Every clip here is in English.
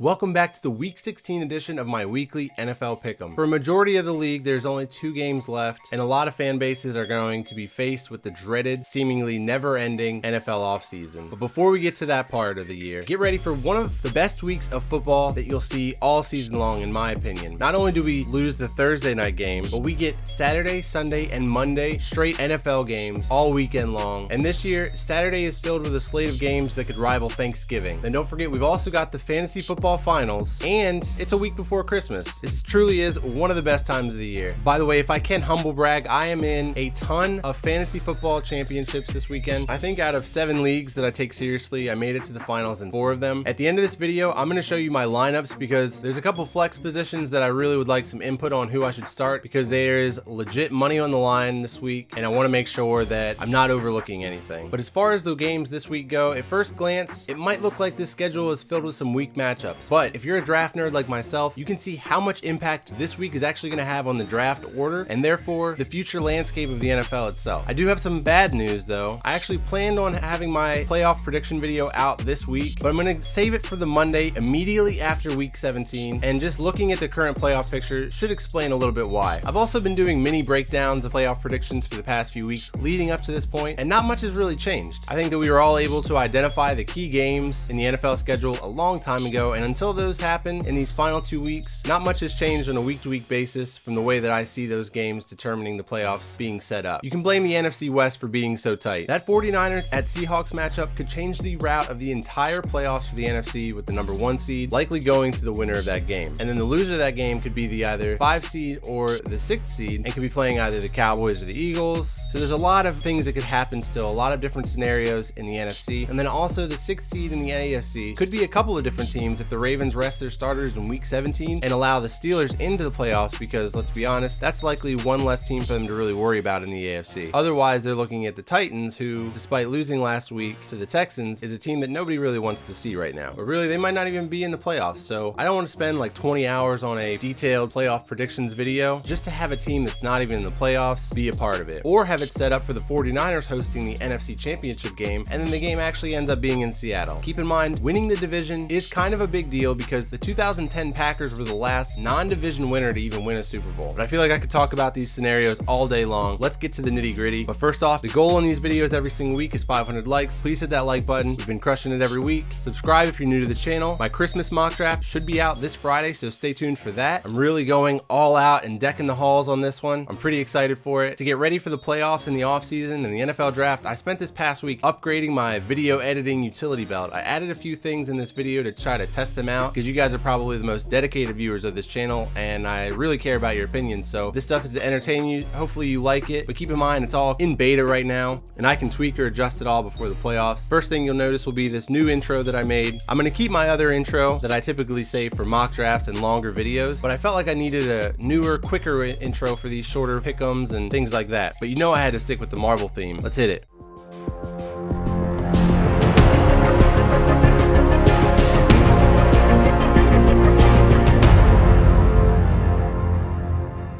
Welcome back to the Week 16 edition of my weekly NFL Pick'em. For a majority of the league, there's only 2 games left, and a lot of fan bases are going to be faced with the dreaded, seemingly never-ending NFL offseason. But before we get to that part of the year, get ready for one of the best weeks of football that you'll see all season long, in my opinion. Not only do we lose the Thursday night game, but we get Saturday, Sunday, and Monday straight NFL games all weekend long. And this year, Saturday is filled with a slate of games that could rival Thanksgiving. And don't forget, we've also got the fantasy football finals, and it's a week before Christmas. This truly is one of the best times of the year. By the way, if I can humble brag, I am in a ton of fantasy football championships this weekend. I think out of 7 leagues that I take seriously, I made it to the finals in 4 of them. At the end of this video, I'm going to show you my lineups because there's a couple flex positions that I really would like some input on who I should start, because there is legit money on the line this week, and I want to make sure that I'm not overlooking anything. But as far as the games this week go, at first glance, it might look like this schedule is filled with some weak matchups. But if you're a draft nerd like myself, you can see how much impact this week is actually going to have on the draft order, and therefore the future landscape of the NFL itself. I do have some bad news though. I actually planned on having my playoff prediction video out this week, but I'm going to save it for the Monday immediately after week 17, and just looking at the current playoff picture should explain a little bit why. I've also been doing mini breakdowns of playoff predictions for the past few weeks leading up to this point, and not much has really changed. I think that we were all able to identify the key games in the NFL schedule a long time ago, and until those happen in these final 2 weeks, not much has changed on a week-to-week basis from the way that I see those games determining the playoffs being set up. You can blame the NFC West for being so tight. That 49ers at Seahawks matchup could change the route of the entire playoffs for the NFC, with the number 1 seed likely going to the winner of that game. And then the loser of that game could be the either 5 seed or the 6th seed, and could be playing either the Cowboys or the Eagles. So there's a lot of things that could happen still, a lot of different scenarios in the NFC. And then also the 6th seed in the AFC could be a couple of different teams if the Ravens rest their starters in week 17 and allow the Steelers into the playoffs, because let's be honest, that's likely one less team for them to really worry about in the AFC. Otherwise, they're looking at the Titans, who, despite losing last week to the Texans, is a team that nobody really wants to see right now. But really, they might not even be in the playoffs, so I don't want to spend like 20 hours on a detailed playoff predictions video just to have a team that's not even in the playoffs be a part of it, or have it set up for the 49ers hosting the NFC Championship game, and then the game actually ends up being in Seattle. Keep in mind, winning the division is kind of a big deal, because the 2010 Packers were the last non-division winner to even win a Super Bowl. But I feel like I could talk about these scenarios all day long. Let's get to the nitty-gritty. But first off, the goal on these videos every single week is 500 likes. Please hit that like button. We've been crushing it every week. Subscribe if you're new to the channel. My Christmas mock draft should be out this Friday, so stay tuned for that. I'm really going all out and decking the halls on this one. I'm pretty excited for it. To get ready for the playoffs in the offseason and the NFL draft, I spent this past week upgrading my video editing utility belt. I added a few things in this video to try to test them out, because you guys are probably the most dedicated viewers of this channel, and I really care about your opinions. So this stuff is to entertain you. Hopefully you like it, but keep in mind it's all in beta right now, and I can tweak or adjust it all before the playoffs. First thing you'll notice will be this new intro that I made. I'm going to keep my other intro that I typically save for mock drafts and longer videos, but I felt like I needed a newer, quicker intro for these shorter pick'ems and things like that. But you know I had to stick with the Marvel theme. Let's hit it.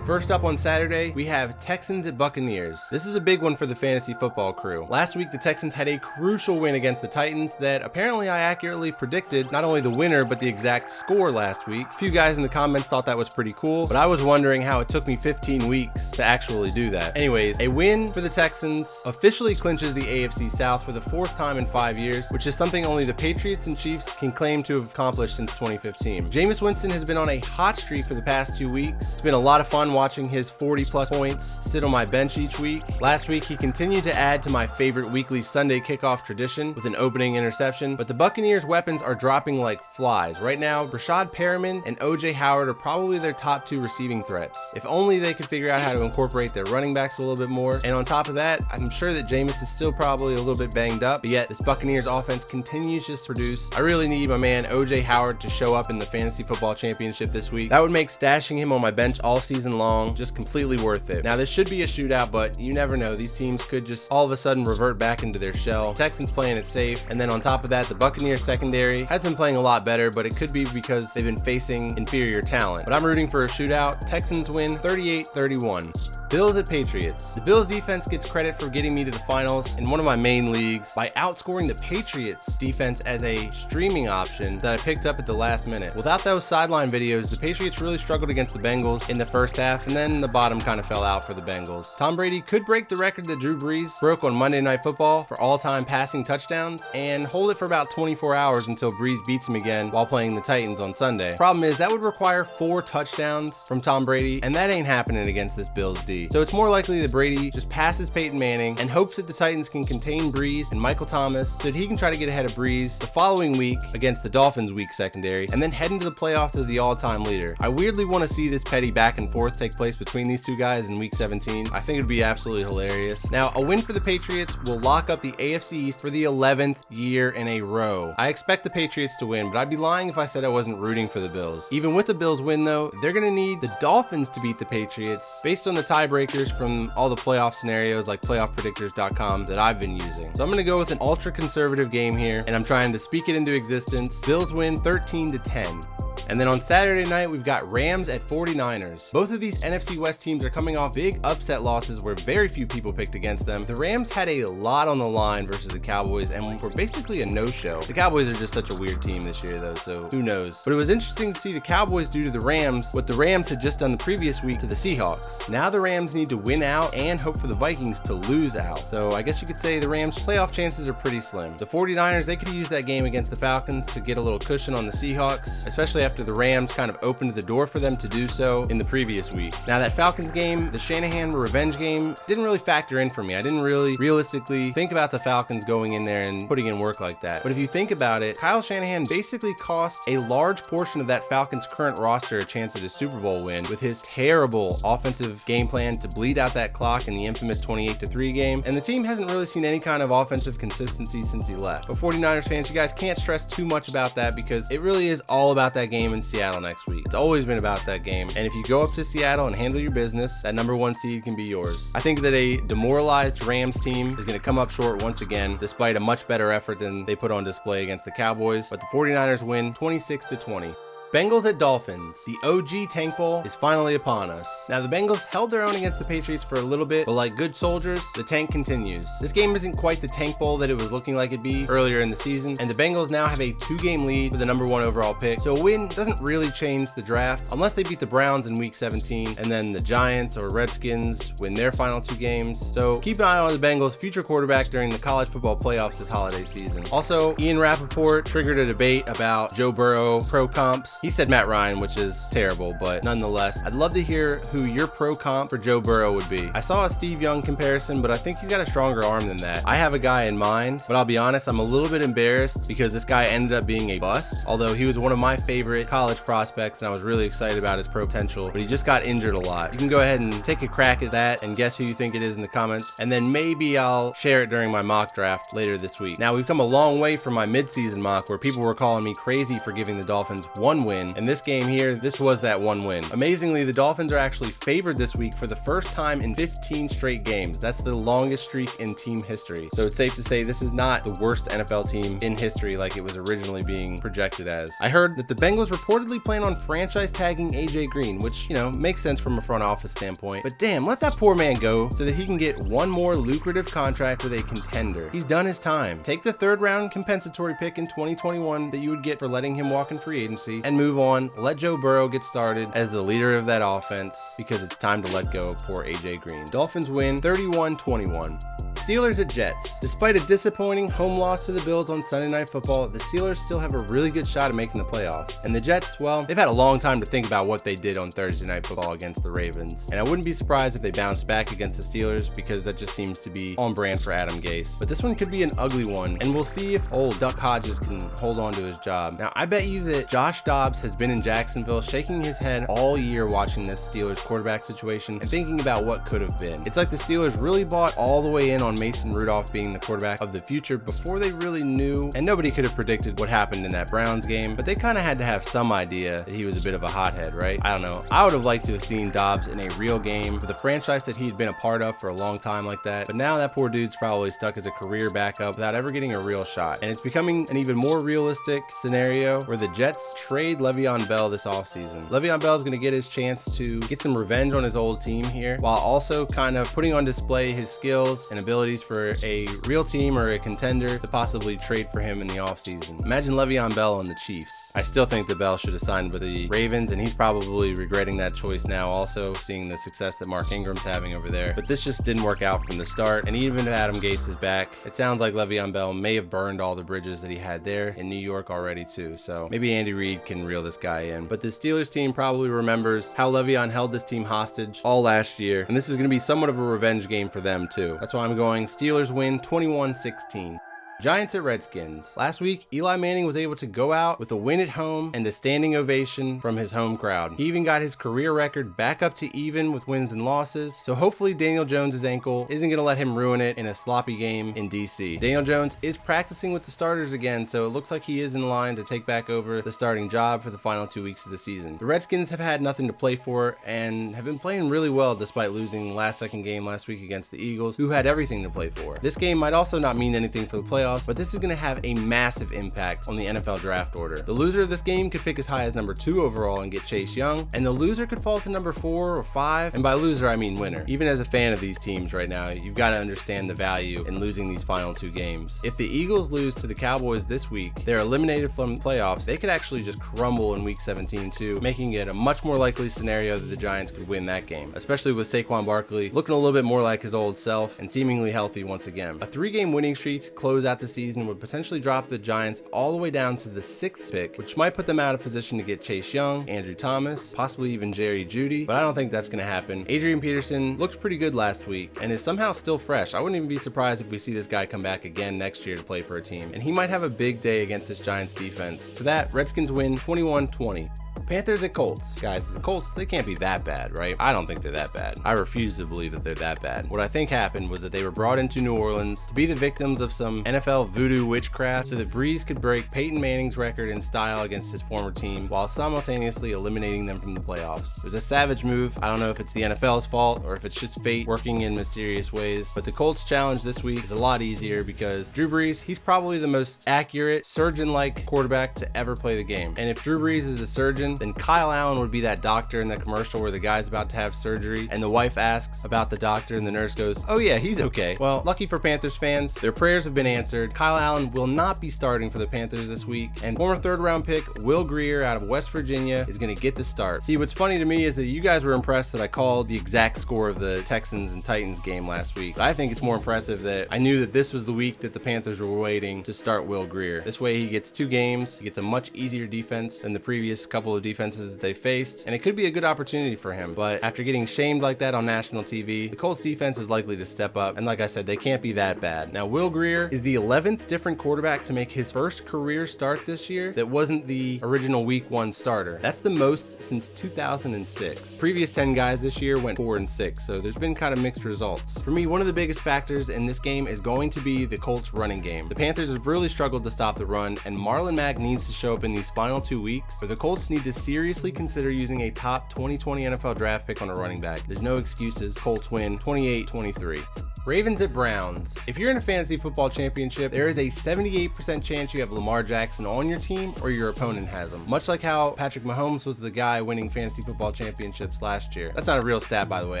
First up on Saturday, we have Texans at Buccaneers. This is a big one for the fantasy football crew. Last week, the Texans had a crucial win against the Titans that apparently I accurately predicted not only the winner, but the exact score last week. A few guys in the comments thought that was pretty cool, but I was wondering how it took me 15 weeks to actually do that. Anyways, a win for the Texans officially clinches the AFC South for the 4th time in 5 years, which is something only the Patriots and Chiefs can claim to have accomplished since 2015. Jameis Winston has been on a hot streak for the past 2 weeks. It's been a lot of fun watching his 40+ points sit on my bench each week. Last week, he continued to add to my favorite weekly Sunday kickoff tradition with an opening interception, but the Buccaneers' weapons are dropping like flies. Right now, Brashad Perriman and OJ Howard are probably their top 2 receiving threats. If only they could figure out how to incorporate their running backs a little bit more. And on top of that, I'm sure that Jameis is still probably a little bit banged up, but yet this Buccaneers offense continues just to produce. I really need my man OJ Howard to show up in the fantasy football championship this week. That would make stashing him on my bench all season long just completely worth it. Now, this should be a shootout, but you never know. These teams could just all of a sudden revert back into their shell. Texans playing it safe, and then on top of that, the Buccaneers secondary has been playing a lot better, but it could be because they've been facing inferior talent. But I'm rooting for a shootout. Texans win 38-31. Bills at Patriots. The Bills defense gets credit for getting me to the finals in one of my main leagues by outscoring the Patriots defense as a streaming option that I picked up at the last minute. Without those sideline videos, the Patriots really struggled against the Bengals in the first half, and then the bottom kind of fell out for the Bengals. Tom Brady could break the record that Drew Brees broke on Monday Night Football for all-time passing touchdowns and hold it for about 24 hours until Brees beats him again while playing the Titans on Sunday. Problem is, that would require 4 touchdowns from Tom Brady, and that ain't happening against this Bills D. So it's more likely that Brady just passes Peyton Manning and hopes that the Titans can contain Brees and Michael Thomas so that he can try to get ahead of Brees the following week against the Dolphins' weak secondary and then head into the playoffs as the all-time leader. I weirdly want to see this petty back and forth take place between these two guys in week 17. I think it'd be absolutely hilarious. Now, a win for the Patriots will lock up the AFC East for the 11th year in a row. I expect the Patriots to win, but I'd be lying if I said I wasn't rooting for the Bills. Even with the Bills win though, they're going to need the Dolphins to beat the Patriots based on the tiebreakers from all the playoff scenarios like playoffpredictors.com that I've been using. So I'm going to go with an ultra conservative game here, and I'm trying to speak it into existence. Bills win 13-10. And then on Saturday night, we've got Rams at 49ers. Both of these NFC West teams are coming off big upset losses where very few people picked against them. The Rams had a lot on the line versus the Cowboys and were basically a no-show. The Cowboys are just such a weird team this year though, so who knows. But it was interesting to see the Cowboys do to the Rams what the Rams had just done the previous week to the Seahawks. Now the Rams need to win out and hope for the Vikings to lose out. So I guess you could say the Rams' playoff chances are pretty slim. The 49ers, they could use that game against the Falcons to get a little cushion on the Seahawks, especially after the Rams kind of opened the door for them to do so in the previous week. Now that Falcons game, the Shanahan revenge game, didn't really factor in for me. I didn't really realistically think about the Falcons going in there and putting in work like that. But if you think about it, Kyle Shanahan basically cost a large portion of that Falcons current roster a chance at a Super Bowl win with his terrible offensive game plan to bleed out that clock in the infamous 28-3 game. And the team hasn't really seen any kind of offensive consistency since he left. But 49ers fans, you guys can't stress too much about that because it really is all about that game in Seattle next week. It's always been about that game, and if you go up to Seattle and handle your business, that #1 seed can be yours. I think that a demoralized Rams team is going to come up short once again, despite a much better effort than they put on display against the Cowboys, but the 49ers win 26-20. Bengals at Dolphins. The OG Tank Bowl is finally upon us. Now the Bengals held their own against the Patriots for a little bit, but like good soldiers, the tank continues. This game isn't quite the Tank Bowl that it was looking like it'd be earlier in the season, and the Bengals now have a 2-game lead for the #1 overall pick, so a win doesn't really change the draft unless they beat the Browns in week 17, and then the Giants or Redskins win their final 2 games. So keep an eye on the Bengals' future quarterback during the college football playoffs this holiday season. Also, Ian Rappaport triggered a debate about Joe Burrow pro comps. He said Matt Ryan, which is terrible, but nonetheless, I'd love to hear who your pro comp for Joe Burrow would be. I saw a Steve Young comparison, but I think he's got a stronger arm than that. I have a guy in mind, but I'll be honest, I'm a little bit embarrassed because this guy ended up being a bust, although he was one of my favorite college prospects and I was really excited about his pro potential, but he just got injured a lot. You can go ahead and take a crack at that and guess who you think it is in the comments, and then maybe I'll share it during my mock draft later this week. Now, we've come a long way from my mid-season mock where people were calling me crazy for giving the Dolphins 1 win, and this game here, this was that 1 win. Amazingly, the Dolphins are actually favored this week for the first time in 15 straight games. That's the longest streak in team history. So it's safe to say this is not the worst NFL team in history like it was originally being projected as. I heard that the Bengals reportedly plan on franchise tagging AJ Green, which, you know, makes sense from a front office standpoint. But damn, let that poor man go so that he can get 1 more lucrative contract with a contender. He's done his time. Take the 3rd round compensatory pick in 2021 that you would get for letting him walk in free agency and move on. Let Joe Burrow get started as the leader of that offense because it's time to let go of poor AJ Green. Dolphins win 31-21. Steelers at Jets. Despite a disappointing home loss to the Bills on Sunday Night Football, the Steelers still have a really good shot at making the playoffs. And the Jets, well, they've had a long time to think about what they did on Thursday Night Football against the Ravens. And I wouldn't be surprised if they bounce back against the Steelers because that just seems to be on brand for Adam Gase. But this one could be an ugly one, and we'll see if old Duck Hodges can hold on to his job. Now, I bet you that Josh Dobbs has been in Jacksonville shaking his head all year watching this Steelers quarterback situation and thinking about what could have been. It's like the Steelers really bought all the way in on on Mason Rudolph being the quarterback of the future before they really knew, and nobody could have predicted what happened in that Browns game, but they kind of had to have some idea that he was a bit of a hothead, right? I don't know. I would have liked to have seen Dobbs in a real game with a franchise that he'd been a part of for a long time like that, but now that poor dude's probably stuck as a career backup without ever getting a real shot. And it's becoming an even more realistic scenario where the Jets trade Le'Veon Bell this offseason. Le'Veon Bell is going to get his chance to get some revenge on his old team here, while also kind of putting on display his skills and abilities for a real team or a contender to possibly trade for him in the offseason. Imagine Le'Veon Bell on the Chiefs. I still think that Bell should have signed with the Ravens, and he's probably regretting that choice now, also seeing the success that Mark Ingram's having over there. But this just didn't work out from the start, and even if Adam Gase is back, it sounds like Le'Veon Bell may have burned all the bridges that he had there in New York already too, so maybe Andy Reid can reel this guy in. But the Steelers team probably remembers how Le'Veon held this team hostage all last year, and this is going to be somewhat of a revenge game for them too. That's why I'm going Steelers win 21-16. Giants at Redskins. Last week, Eli Manning was able to go out with a win at home and a standing ovation from his home crowd. He even got his career record back up to even with wins and losses, so hopefully Daniel Jones' ankle isn't going to let him ruin it in a sloppy game in DC. Daniel Jones is practicing with the starters again, so it looks like he is in line to take back over the starting job for the final 2 weeks of the season. The Redskins have had nothing to play for and have been playing really well despite losing the last-second game last week against the Eagles, who had everything to play for. This game might also not mean anything for the playoffs, but this is going to have a massive impact on the NFL draft order. The loser of this game could pick as high as number 2 overall and get Chase Young, and the loser could fall to number 4 or 5, and by loser I mean winner. Even as a fan of these teams right now, you've got to understand the value in losing these final 2 games. If the Eagles lose to the Cowboys this week, they're eliminated from the playoffs. They could actually just crumble in week 17 too, making it a much more likely scenario that the Giants could win that game, especially with Saquon Barkley looking a little bit more like his old self and seemingly healthy once again. A 3-game winning streak to close out the season would potentially drop the Giants all the way down to the 6th pick, which might put them out of position to get Chase Young, Andrew Thomas, possibly even Jerry Jeudy, but I don't think that's going to happen. Adrian Peterson looked pretty good last week and is somehow still fresh. I wouldn't even be surprised if we see this guy come back again next year to play for a team, and he might have a big day against this Giants defense. For that, Redskins win 21-20. Panthers at Colts. Guys, the Colts, they can't be that bad, right? I don't think they're that bad. I refuse to believe that they're that bad. What I think happened was that they were brought into New Orleans to be the victims of some NFL voodoo witchcraft so that Breeze could break Peyton Manning's record in style against his former team while simultaneously eliminating them from the playoffs. It was a savage move. I don't know if it's the NFL's fault or if it's just fate working in mysterious ways, but the Colts challenge this week is a lot easier because Drew Brees, he's probably the most accurate, surgeon-like quarterback to ever play the game. And if Drew Brees is a surgeon, then Kyle Allen would be that doctor in the commercial where the guy's about to have surgery and the wife asks about the doctor and the nurse goes, "Oh yeah, he's okay." Well, lucky for Panthers fans, their prayers have been answered. Kyle Allen will not be starting for the Panthers this week, and former 3rd-round pick Will Grier out of West Virginia is going to get the start. See, what's funny to me is that you guys were impressed that I called the exact score of the Texans and Titans game last week. But I think it's more impressive that I knew that this was the week that the Panthers were waiting to start Will Grier. This way he gets 2 games, he gets a much easier defense than the previous couple of defenses that they faced, and it could be a good opportunity for him. But after getting shamed like that on national TV, the Colts defense is likely to step up, and like I said, they can't be that bad. Now, Will Grier is the 11th different quarterback to make his first career start this year that wasn't the original week 1 starter. That's the most since 2006. Previous 10 guys this year went 4-6, so there's been kind of mixed results. For me, one of the biggest factors in this game is going to be the Colts running game. The Panthers have really struggled to stop the run, and Marlon Mack needs to show up in these final 2 weeks, or the Colts need to seriously consider using a top 2020 NFL draft pick on a running back. There's no excuses. Colts win 28-23. Ravens at Browns. If you're in a fantasy football championship, there is a 78% chance you have Lamar Jackson on your team or your opponent has him. Much like how Patrick Mahomes was the guy winning fantasy football championships last year. That's not a real stat, by the way.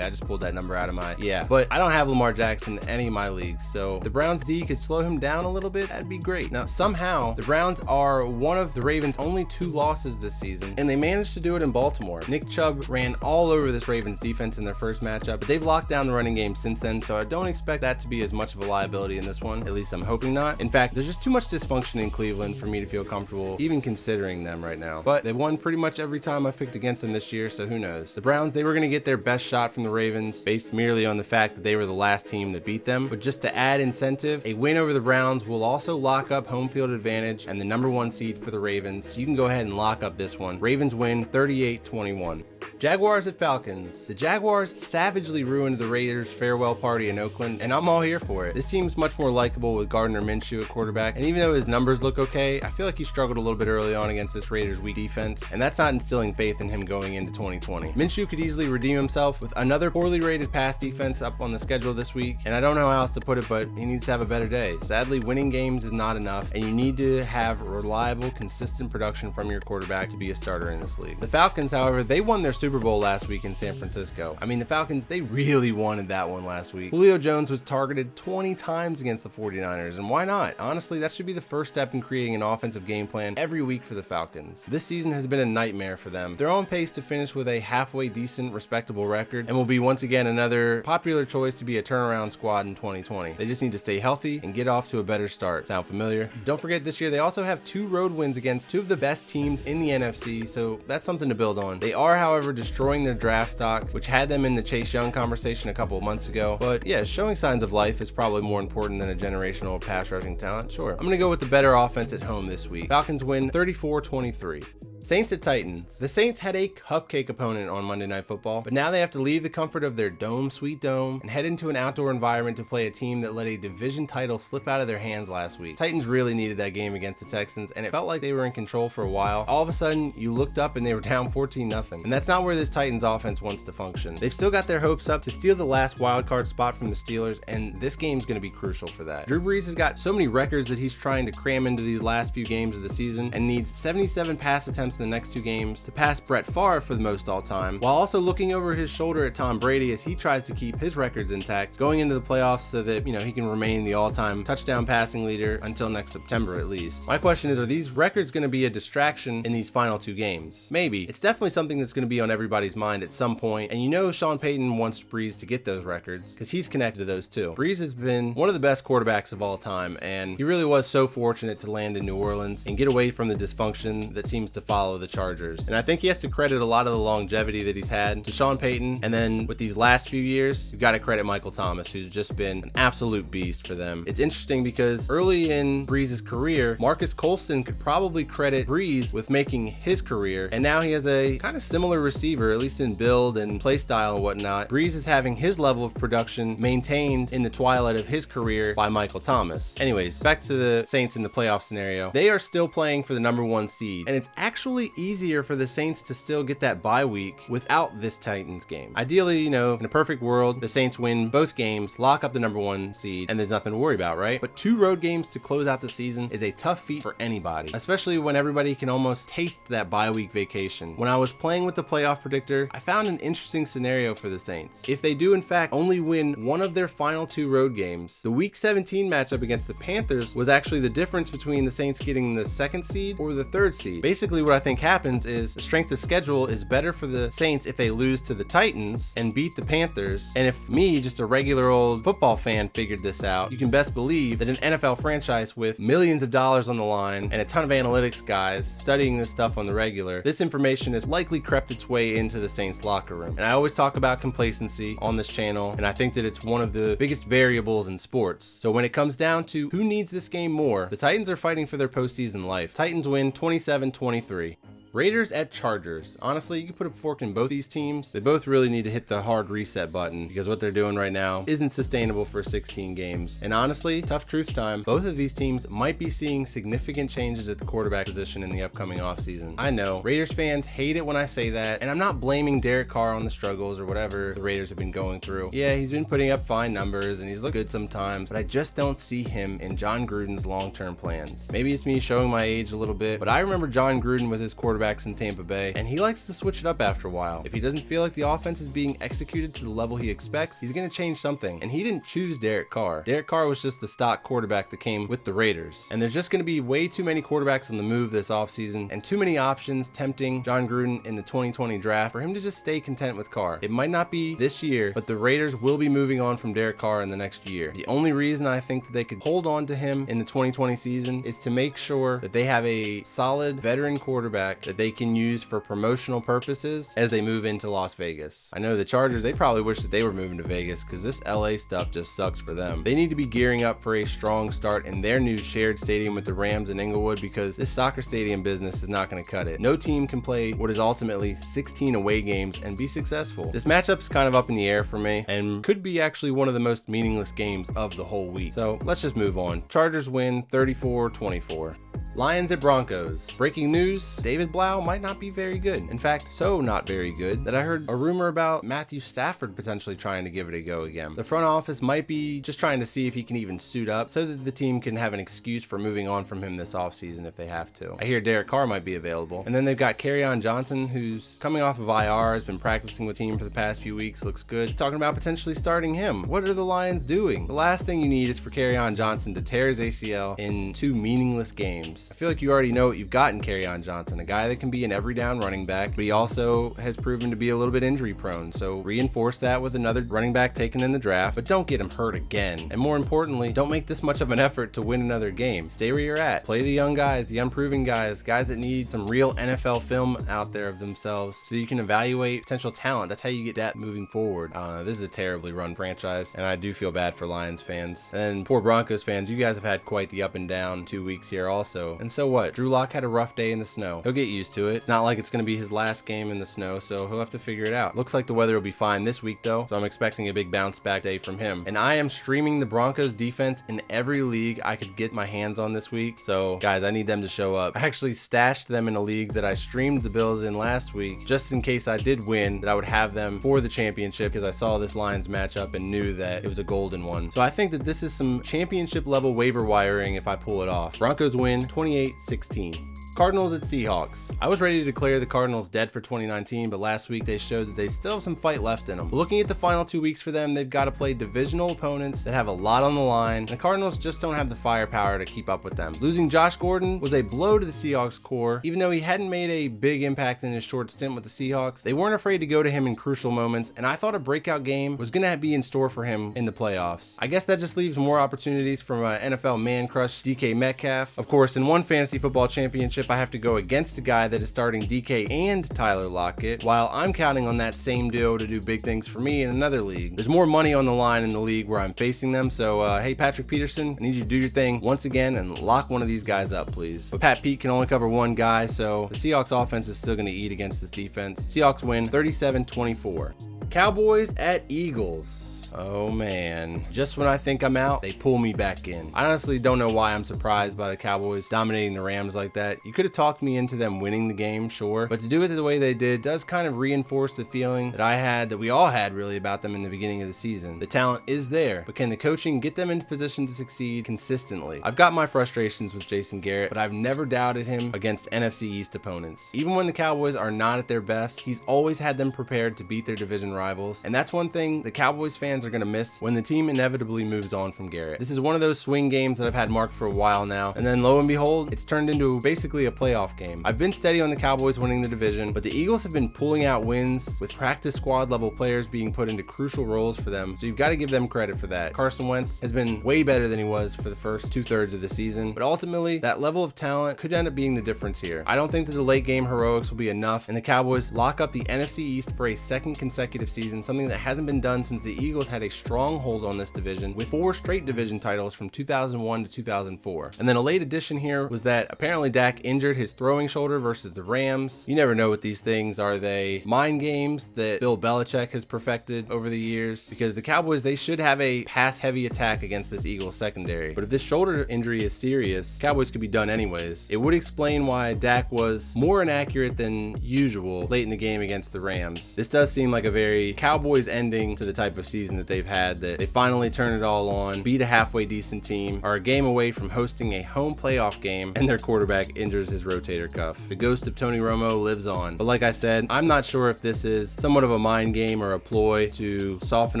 I just pulled that number out of my... Yeah, but I don't have Lamar Jackson in any of my leagues, so if the Browns D could slow him down a little bit, that'd be great. Now, somehow, the Browns are one of the Ravens' only 2 losses this season, and they managed to do it in Baltimore. Nick Chubb ran all over this Ravens defense in their first matchup, but they've locked down the running game since then, so I don't expect that to be as much of a liability in this one. At least I'm hoping not. In fact, there's just too much dysfunction in Cleveland for me to feel comfortable even considering them right now. But they won pretty much every time I picked against them this year, so who knows. The Browns, they were going to get their best shot from the Ravens based merely on the fact that they were the last team that beat them. But just to add incentive, a win over the Browns will also lock up home field advantage and the number 1 seed for the Ravens. So you can go ahead and lock up this one. Ravens win 38-21. Jaguars at Falcons. The Jaguars savagely ruined the Raiders' farewell party in Oakland, and I'm all here for it. This team's much more likable with Gardner Minshew at quarterback, and even though his numbers look okay, I feel like he struggled a little bit early on against this Raiders' weak defense, and that's not instilling faith in him going into 2020. Minshew could easily redeem himself with another poorly rated pass defense up on the schedule this week, and I don't know how else to put it, but he needs to have a better day. Sadly, winning games is not enough, and you need to have reliable, consistent production from your quarterback to be a starter in this league. The Falcons, however, they won their Super Bowl last week in San Francisco. I mean, the Falcons, they really wanted that one last week. Julio Jones was targeted 20 times against the 49ers, and why not? Honestly, that should be the first step in creating an offensive game plan every week for the Falcons. This season has been a nightmare for them. They're on pace to finish with a halfway decent, respectable record, and will be once again another popular choice to be a turnaround squad in 2020. They just need to stay healthy and get off to a better start. Sound familiar? Don't forget, this year they also have 2 road wins against 2 of the best teams in the NFC, so that's something to build on. They are, however, destroying their draft stock, which had them in the Chase Young conversation a couple of months ago. But yeah, showing signs of life is probably more important than a generational pass rushing talent. Sure. I'm going to go with the better offense at home this week. Falcons win 34-23. Saints at Titans. The Saints had a cupcake opponent on Monday Night Football, but now they have to leave the comfort of their dome, sweet dome, and head into an outdoor environment to play a team that let a division title slip out of their hands last week. Titans really needed that game against the Texans, and it felt like they were in control for a while. All of a sudden, you looked up and they were down 14-0, and that's not where this Titans offense wants to function. They've still got their hopes up to steal the last wildcard spot from the Steelers, and this game's going to be crucial for that. Drew Brees has got so many records that he's trying to cram into these last few games of the season, and needs 77 pass attempts in the next 2 games to pass Brett Favre for the most all time, while also looking over his shoulder at Tom Brady as he tries to keep his records intact going into the playoffs so that, he can remain the all-time touchdown passing leader until next September at least. My question is, are these records going to be a distraction in these final 2 games? Maybe. It's definitely something that's going to be on everybody's mind at some point, and Sean Payton wants Brees to get those records because he's connected to those too. Brees has been one of the best quarterbacks of all time, and he really was so fortunate to land in New Orleans and get away from the dysfunction that seems to follow the Chargers. And I think he has to credit a lot of the longevity that he's had to Sean Payton. And then with these last few years, you've got to credit Michael Thomas, who's just been an absolute beast for them. It's interesting because early in Brees' career, Marcus Colston could probably credit Brees with making his career. And now he has a kind of similar receiver, at least in build and play style and whatnot. Brees is having his level of production maintained in the twilight of his career by Michael Thomas. Anyways, back to the Saints in the playoff scenario. They are still playing for the #1 seed, and it's actually easier for the Saints to still get that bye week without this Titans game. Ideally, in a perfect world, the Saints win both games, lock up the #1 seed, and there's nothing to worry about, right? But 2 road games to close out the season is a tough feat for anybody, especially when everybody can almost taste that bye week vacation. When I was playing with the playoff predictor, I found an interesting scenario for the Saints. If they do in fact only win one of their final 2 road games, the week 17 matchup against the Panthers was actually the difference between the Saints getting the 2nd seed or the 3rd seed. Basically, what I think happens is the strength of schedule is better for the Saints if they lose to the Titans and beat the Panthers. And if me, just a regular old football fan, figured this out, you can best believe that an NFL franchise with millions of dollars on the line and a ton of analytics guys studying this stuff on the regular, this information has likely crept its way into the Saints locker room. And I always talk about complacency on this channel, and I think that it's one of the biggest variables in sports. So when it comes down to who needs this game more, the Titans are fighting for their postseason life. Titans win 27-23. Raiders at Chargers. Honestly, you can put a fork in both these teams. They both really need to hit the hard reset button because what they're doing right now isn't sustainable for 16 games. And honestly, tough truth time, both of these teams might be seeing significant changes at the quarterback position in the upcoming offseason. I know, Raiders fans hate it when I say that, and I'm not blaming Derek Carr on the struggles or whatever the Raiders have been going through. Yeah, he's been putting up fine numbers and he's looked good sometimes, but I just don't see him in John Gruden's long-term plans. Maybe it's me showing my age a little bit, but I remember John Gruden with his quarterbacks in Tampa Bay, and he likes to switch it up after a while. If he doesn't feel like the offense is being executed to the level he expects, he's going to change something. And he didn't choose Derek Carr. Derek Carr was just the stock quarterback that came with the Raiders. And there's just going to be way too many quarterbacks on the move this offseason and too many options tempting John Gruden in the 2020 draft for him to just stay content with Carr. It might not be this year, but the Raiders will be moving on from Derek Carr in the next year. The only reason I think that they could hold on to him in the 2020 season is to make sure that they have a solid veteran quarterback that they can use for promotional purposes as they move into Las Vegas. I know the Chargers, they probably wish that they were moving to Vegas because this LA stuff just sucks for them. They need to be gearing up for a strong start in their new shared stadium with the Rams in Inglewood, because this soccer stadium business is not going to cut it. No team can play what is ultimately 16 away games and be successful. This matchup's kind of up in the air for me and could be actually one of the most meaningless games of the whole week. So let's just move on. Chargers win 34-24. Lions at Broncos. Breaking news, David Blau might not be very good. In fact, so not very good that I heard a rumor about Matthew Stafford potentially trying to give it a go again. The front office might be just trying to see if he can even suit up so that the team can have an excuse for moving on from him this offseason if they have to. I hear Derek Carr might be available. And then they've got Kerryon Johnson, who's coming off of IR, has been practicing with the team for the past few weeks, looks good. Talking about potentially starting him. What are the Lions doing? The last thing you need is for Kerryon Johnson to tear his ACL in 2 meaningless games. I feel like you already know what you've got in Kerryon Johnson, a guy that can be an every down running back, but he also has proven to be a little bit injury prone. So reinforce that with another running back taken in the draft, but don't get him hurt again. And more importantly, don't make this much of an effort to win another game. Stay where you're at. Play the young guys, the unproven guys that need some real NFL film out there of themselves so you can evaluate potential talent. That's how you get depth moving forward. This is a terribly run franchise, and I do feel bad for Lions fans. And poor Broncos fans, you guys have had quite the up and down 2 weeks here also. And so what? Drew Lock had a rough day in the snow. He'll get used to it. It's not like it's going to be his last game in the snow, so he'll have to figure it out. Looks like the weather will be fine this week though, so I'm expecting a big bounce back day from him. And I am streaming the Broncos defense in every league I could get my hands on this week. So guys, I need them to show up. I actually stashed them in a league that I streamed the Bills in last week, just in case I did win, that I would have them for the championship, because I saw this Lions matchup and knew that it was a golden one. So I think that this is some championship level waiver wiring if I pull it off. Broncos win 28-16. Cardinals at Seahawks. I was ready to declare the Cardinals dead for 2019, but last week they showed that they still have some fight left in them. Looking at the final 2 weeks for them, they've got to play divisional opponents that have a lot on the line, and the Cardinals just don't have the firepower to keep up with them. Losing Josh Gordon was a blow to the Seahawks core. Even though he hadn't made a big impact in his short stint with the Seahawks, they weren't afraid to go to him in crucial moments, and I thought a breakout game was going to be in store for him in the playoffs. I guess that just leaves more opportunities from NFL man crush DK Metcalf. Of course, in one fantasy football championship, I have to go against a guy that is starting DK and Tyler Lockett, while I'm counting on that same duo to do big things for me in another league. There's more money on the line in the league where I'm facing them, so hey Patrick Peterson, I need you to do your thing once again and lock one of these guys up, please. But Pat Pete can only cover one guy, so the Seahawks offense is still going to eat against this defense. Seahawks win 37-24. Cowboys at Eagles. Oh man, just when I think I'm out, they pull me back in. I honestly don't know why I'm surprised by the Cowboys dominating the Rams like that. You could have talked me into them winning the game, sure, but to do it the way they did does kind of reinforce the feeling that I had, that we all had really about them in the beginning of the season. The talent is there, but can the coaching get them into position to succeed consistently? I've got my frustrations with Jason Garrett, but I've never doubted him against NFC East opponents. Even when the Cowboys are not at their best, he's always had them prepared to beat their division rivals, and that's one thing the Cowboys fans are going to miss when the team inevitably moves on from Garrett. This is one of those swing games that I've had marked for a while now, and then lo and behold, it's turned into basically a playoff game. I've been steady on the Cowboys winning the division, but the Eagles have been pulling out wins with practice squad level players being put into crucial roles for them, so you've got to give them credit for that. Carson Wentz has been way better than he was for the first 2/3 of the season, but ultimately that level of talent could end up being the difference here. I don't think that the late game heroics will be enough, and the Cowboys lock up the NFC East for a second consecutive season, something that hasn't been done since the Eagles had a stronghold on this division with 4 straight division titles from 2001 to 2004. And then a late addition here was that apparently Dak injured his throwing shoulder versus the Rams. You never know with these things. Are they mind games that Bill Belichick has perfected over the years? Because the Cowboys, they should have a pass-heavy attack against this Eagles secondary. But if this shoulder injury is serious, Cowboys could be done anyways. It would explain why Dak was more inaccurate than usual late in the game against the Rams. This does seem like a very Cowboys ending to the type of season that they've had, that they finally turn it all on, beat a halfway decent team, are a game away from hosting a home playoff game, and their quarterback injures his rotator cuff. The ghost of Tony Romo lives on. But like I said, I'm not sure if this is somewhat of a mind game or a ploy to soften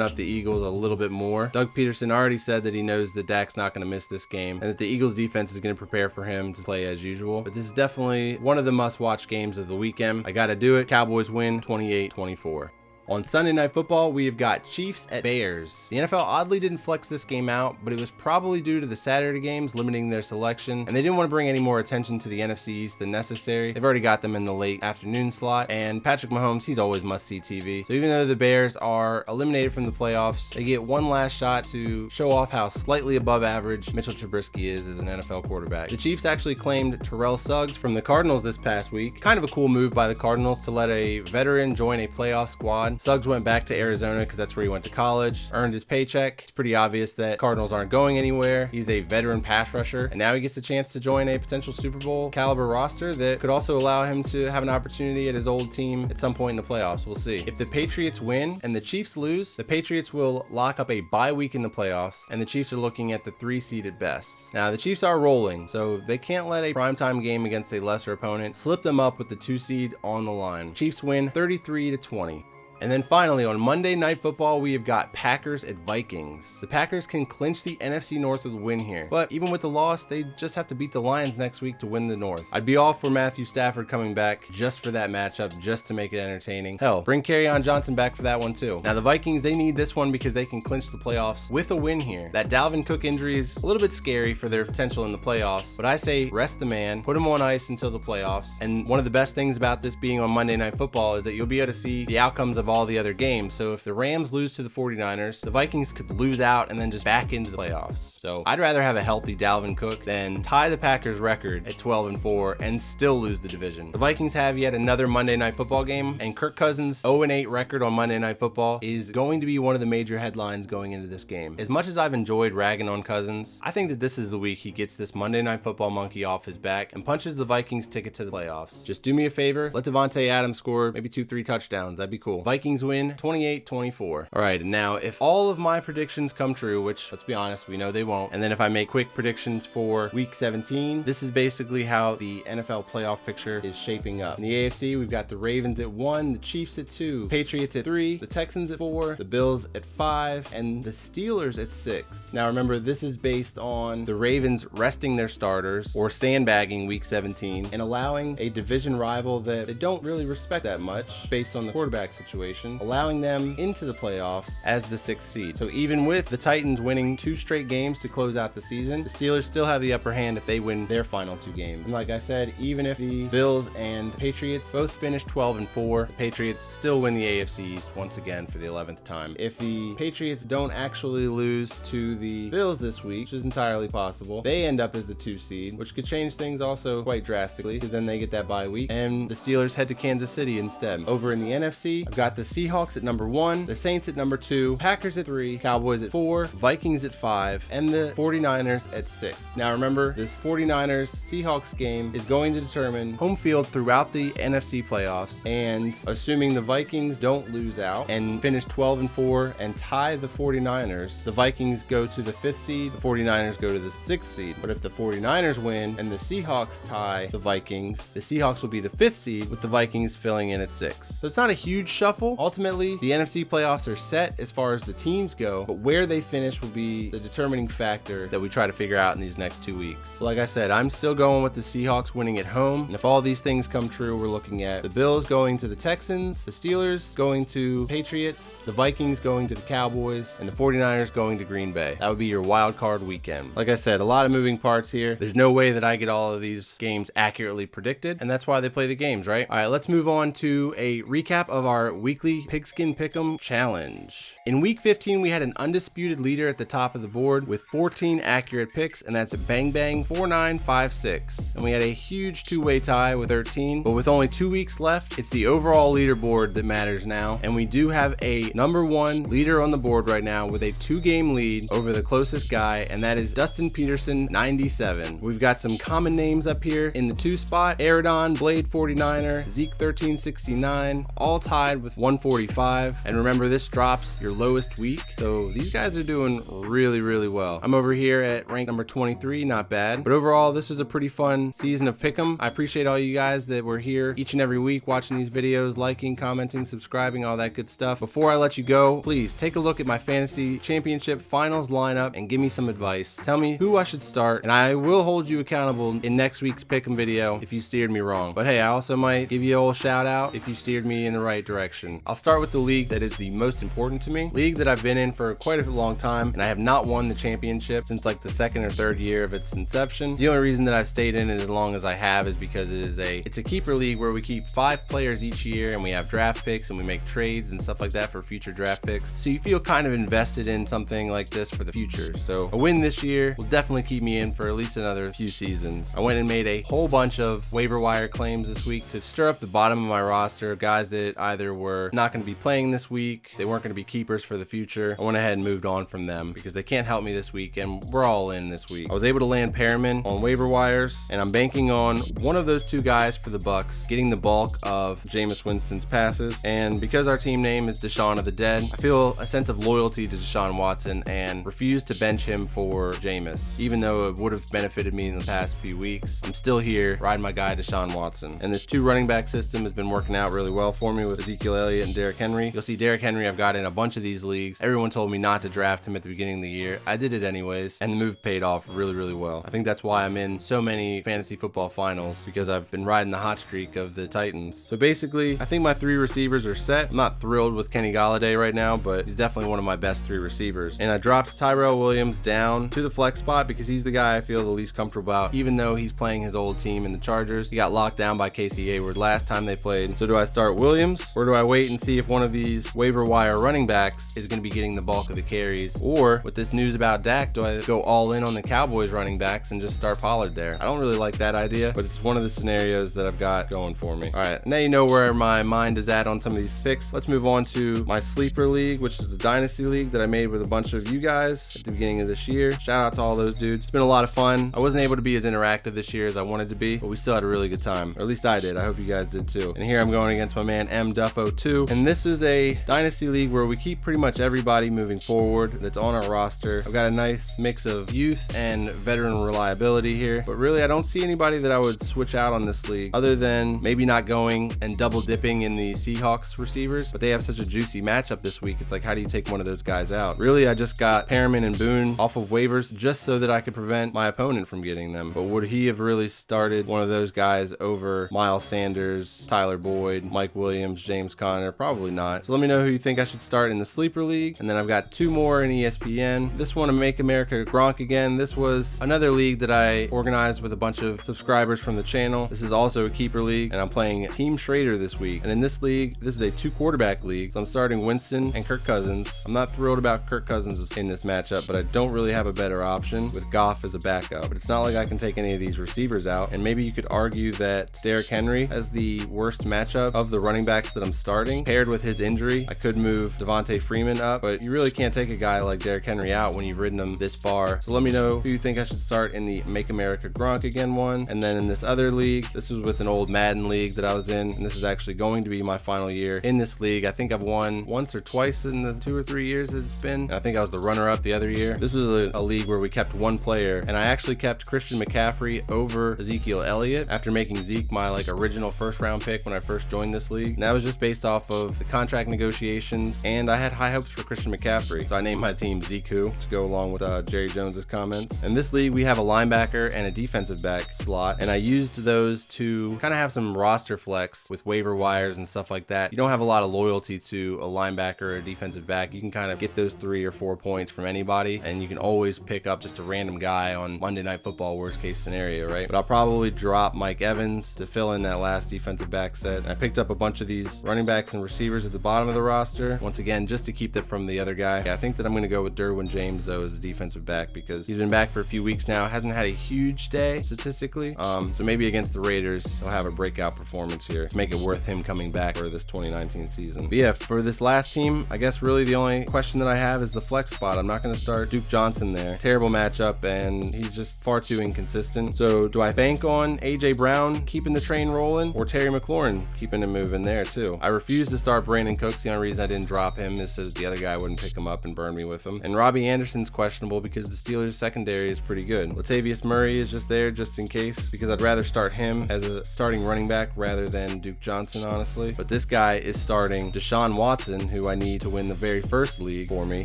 up the Eagles a little bit more. Doug Peterson already said that he knows that Dak's not going to miss this game, and that the Eagles defense is going to prepare for him to play as usual. But this is definitely one of the must-watch games of the weekend. I got to do it. Cowboys win 28-24. On Sunday Night Football, we have got Chiefs at Bears. The NFL oddly didn't flex this game out, but it was probably due to the Saturday games limiting their selection, and they didn't want to bring any more attention to the NFC East than necessary. They've already got them in the late afternoon slot, and Patrick Mahomes, he's always must-see TV. So even though the Bears are eliminated from the playoffs, they get one last shot to show off how slightly above average Mitchell Trubisky is as an NFL quarterback. The Chiefs actually claimed Terrell Suggs from the Cardinals this past week. Kind of a cool move by the Cardinals to let a veteran join a playoff squad. Suggs went back to Arizona because that's where he went to college, earned his paycheck. It's pretty obvious that Cardinals aren't going anywhere. He's a veteran pass rusher, and now he gets a chance to join a potential Super Bowl caliber roster that could also allow him to have an opportunity at his old team at some point in the playoffs. We'll see. If the Patriots win and the Chiefs lose, the Patriots will lock up a bye week in the playoffs, and the Chiefs are looking at the 3 seed at best. Now, the Chiefs are rolling, so they can't let a primetime game against a lesser opponent slip them up with the 2 seed on the line. Chiefs win 33-20. And then finally, on Monday Night Football, we have got Packers at Vikings. The Packers can clinch the NFC North with a win here, but even with the loss, they just have to beat the Lions next week to win the North. I'd be all for Matthew Stafford coming back just for that matchup, just to make it entertaining. Hell, bring Kerryon Johnson back for that one too. Now the Vikings, they need this one because they can clinch the playoffs with a win here. That Dalvin Cook injury is a little bit scary for their potential in the playoffs, but I say rest the man, put him on ice until the playoffs. And one of the best things about this being on Monday Night Football is that you'll be able to see the outcomes of all the other games. So if the Rams lose to the 49ers, the Vikings could lose out and then just back into the playoffs. So I'd rather have a healthy Dalvin Cook than tie the Packers record at 12-4 and still lose the division. The Vikings have yet another Monday Night Football game, and Kirk Cousins' 0-8 record on Monday Night Football is going to be one of the major headlines going into this game. As much as I've enjoyed ragging on Cousins, I think that this is the week he gets this Monday Night Football monkey off his back and punches the Vikings ticket to the playoffs. Just do me a favor, let Devontae Adams score maybe 2-3 touchdowns. That'd be cool. Vikings win 28-24. All right, and now if all of my predictions come true, which let's be honest, we know they won't, and then if I make quick predictions for week 17, this is basically how the NFL playoff picture is shaping up. In the AFC, we've got the Ravens at 1, the Chiefs at 2, Patriots at 3, the Texans at 4, the Bills at 5, and the Steelers at 6. Now remember, this is based on the Ravens resting their starters or sandbagging week 17 and allowing a division rival that they don't really respect that much based on the quarterback situation, allowing them into the playoffs as the 6th seed. So even with the Titans winning 2 straight games to close out the season, the Steelers still have the upper hand if they win their final 2 games. And like I said, even if the Bills and Patriots both finish 12-4, the Patriots still win the AFC East once again for the 11th time. If the Patriots don't actually lose to the Bills this week, which is entirely possible, they end up as the 2 seed, which could change things also quite drastically because then they get that bye week and the Steelers head to Kansas City instead. Over in the NFC, I've got the Seahawks at number 1, the Saints at number 2, Packers at 3, Cowboys at 4, Vikings at 5, and the 49ers at 6. Now remember, this 49ers Seahawks game is going to determine home field throughout the NFC playoffs, and assuming the Vikings don't lose out and finish 12-4 and tie the 49ers, the Vikings go to the 5th seed, the 49ers go to the 6th seed. But if the 49ers win and the Seahawks tie the Vikings, the Seahawks will be the 5th seed with the Vikings filling in at 6. So it's not a huge shuffle. Ultimately, the NFC playoffs are set as far as the teams go, but where they finish will be the determining factor that we try to figure out in these next 2 weeks. So like I said, I'm still going with the Seahawks winning at home, and if all these things come true, we're looking at the Bills going to the Texans, the Steelers going to Patriots, the Vikings going to the Cowboys, and the 49ers going to Green Bay. That would be your wild card weekend. Like I said, a lot of moving parts here. There's no way that I get all of these games accurately predicted, and that's why they play the games, right? All right, let's move on to a recap of our weekly Pigskin Pick'em challenge. In week 15, we had an undisputed leader at the top of the board with 14 accurate picks, and that's a Bang Bang 4956. And we had a huge 2-way tie with 13, but with only 2 weeks left, it's the overall leaderboard that matters now. And we do have a number 1 leader on the board right now with a 2-game lead over the closest guy, and that is Dustin Peterson, 97. We've got some common names up here in the 2 spot: Aridon, Blade 49er, Zeke 1369, all tied with 145. And remember, this drops your lowest week, so these guys are doing really well. I'm over here at rank number 23, not bad, but overall this was a pretty fun season of Pick'em. I appreciate all you guys that were here each and every week watching these videos, liking, commenting, subscribing, all that good stuff. Before I let you go, please take a look at my fantasy championship finals lineup and give me some advice. Tell me who I should start, and I will hold you accountable in next week's Pick'em video if you steered me wrong. But hey, I also might give you a whole shout out if you steered me in the right direction. section. I'll start with the league that is the most important to me, league that I've been in for quite a long time, and I have not won the championship since like the second or third year of its inception. The only reason that I've stayed in it as long as I have is because it's a keeper league where we keep 5 players each year, and we have draft picks and we make trades and stuff like that for future draft picks. So you feel kind of invested in something like this for the future. So a win this year will definitely keep me in for at least another few seasons. I went and made a whole bunch of waiver wire claims this week to stir up the bottom of my roster, guys that either were not going to be playing this week, they weren't going to be keepers for the future. I went ahead and moved on from them because they can't help me this week, and we're all in this week. I was able to land Perriman on waiver wires, and I'm banking on one of those 2 guys for the Bucks getting the bulk of Jameis Winston's passes. And because our team name is Deshaun of the Dead, I feel a sense of loyalty to Deshaun Watson and refuse to bench him for Jameis. Even though it would have benefited me in the past few weeks, I'm still here riding my guy Deshaun Watson. And this 2 running back system has been working out really well for me with Ezekiel Elliott and Derrick Henry. You'll see Derrick Henry I've got in a bunch of these leagues. Everyone told me not to draft him at the beginning of the year. I did it anyways, and the move paid off really, really well. I think that's why I'm in so many fantasy football finals, because I've been riding the hot streak of the Titans. So basically, I think my 3 receivers are set. I'm not thrilled with Kenny Golladay right now, but he's definitely one of my best 3 receivers. And I dropped Tyrell Williams down to the flex spot because he's the guy I feel the least comfortable about, even though he's playing his old team in the Chargers. He got locked down by Casey Hayward last time they played. So do I start Williams, or do I wait and see if one of these waiver wire running backs is going to be getting the bulk of the carries? Or with this news about Dak, do I go all in on the Cowboys running backs and just start Pollard there? I don't really like that idea, but it's one of the scenarios that I've got going for me. All right, now you know where my mind is at on some of these picks. Let's move on to my sleeper league, which is a dynasty league that I made with a bunch of you guys at the beginning of this year. Shout out to all those dudes. It's been a lot of fun. I wasn't able to be as interactive this year as I wanted to be, but we still had a really good time, or at least I did. I hope you guys did too. And here I'm going against my man MDuff02, and this is a dynasty league where we keep pretty much everybody moving forward that's on our roster. I've got a nice mix of youth and veteran reliability here, but really I don't see anybody that I would switch out on this league other than maybe not going and double dipping in the Seahawks receivers, but they have such a juicy matchup this week. It's like, how do you take one of those guys out? Really, I just got Perriman and Boone off of waivers just so that I could prevent my opponent from getting them. But would he have really started one of those guys over Miles Sanders, Tyler Boyd, Mike Williams, James Conner? Probably not. So let me know who you think I should start in the sleeper league. And then I've got 2 more in ESPN. This one to Make America Gronk Again. This was another league that I organized with a bunch of subscribers from the channel. This is also a keeper league, and I'm playing Team Schrader this week. And in this league, this is a 2 quarterback league, so I'm starting Winston and Kirk Cousins. I'm not thrilled about Kirk Cousins in this matchup, but I don't really have a better option with Goff as a backup. But it's not like I can take any of these receivers out, and maybe you could argue that Derrick Henry has the worst matchup of the running backs that I'm starting. Paired with his injury, I could move Devontae Freeman up, but you really can't take a guy like Derrick Henry out when you've ridden him this far. So let me know who you think I should start in the Make America Gronk Again one. And then in this other league, this was with an old Madden league that I was in, and this is actually going to be my final year in this league. I think I've won once or twice in the 2 or 3 years that it's been. And I think I was the runner-up the other year. This was a league where we kept 1 player, and I actually kept Christian McCaffrey over Ezekiel Elliott after making Zeke my original first-round pick when I first joined this league. And that was just based off of the contract negotiations, and I had high hopes for Christian McCaffrey, so I named my team Zeke Who to go along with Jerry Jones's comments. In this league, we have a linebacker and a defensive back slot, and I used those to kind of have some roster flex with waiver wires and stuff like that. You don't have a lot of loyalty to a linebacker or a defensive back. You can kind of get those 3 or 4 points from anybody, and you can always pick up just a random guy on Monday Night Football, worst case scenario, right? But I'll probably drop Mike Evans to fill in that last defensive back set. And I picked up a bunch of these running backs and receivers at the bottom of the roster, once again, just to keep them from the other guy. I think that I'm going to go with Derwin James, though, as a defensive back, because he's been back for a few weeks now, hasn't had a huge day statistically, so maybe against the Raiders he'll have a breakout performance here to make it worth him coming back for this 2019 season. But yeah, for this last team, I guess really the only question that I have is the flex spot. I'm not going to start Duke Johnson there. Terrible matchup, and he's just far too inconsistent. So do I bank on AJ Brown keeping the train rolling, or Terry McLaurin keeping him moving there too? I refuse to start Brandon Cooks. The only reason I didn't drop him is so the other guy wouldn't pick him up and burn me with him. And Robbie Anderson's questionable because the Steelers secondary is pretty good. Latavius Murray is just there just in case, because I'd rather start him as a starting running back rather than Duke Johnson, honestly. But this guy is starting Deshaun Watson, who I need to win the very first league for me.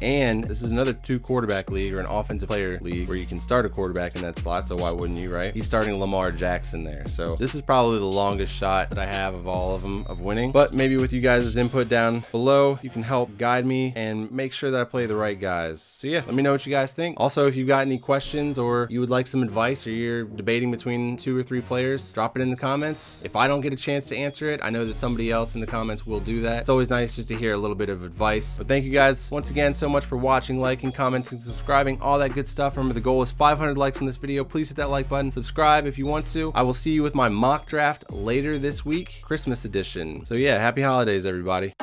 And this is another 2 quarterback league, or an offensive player league, where you can start a quarterback in that slot, so why wouldn't you, right? He's starting Lamar Jackson there. So this is probably the longest shot that I have of all of them of winning. But maybe with with you guys' input down below. You can help guide me and make sure that I play the right guys. So yeah, let me know what you guys think. Also, if you've got any questions or you would like some advice, or you're debating between 2 or 3 players, drop it in the comments. If I don't get a chance to answer it, I know that somebody else in the comments will do that. It's always nice just to hear a little bit of advice. But thank you guys once again so much for watching, liking, commenting, subscribing, all that good stuff. Remember, the goal is 500 likes on this video. Please hit that like button, subscribe if you want to. I will see you with my mock draft later this week, Christmas edition. So yeah, happy holidays, everybody.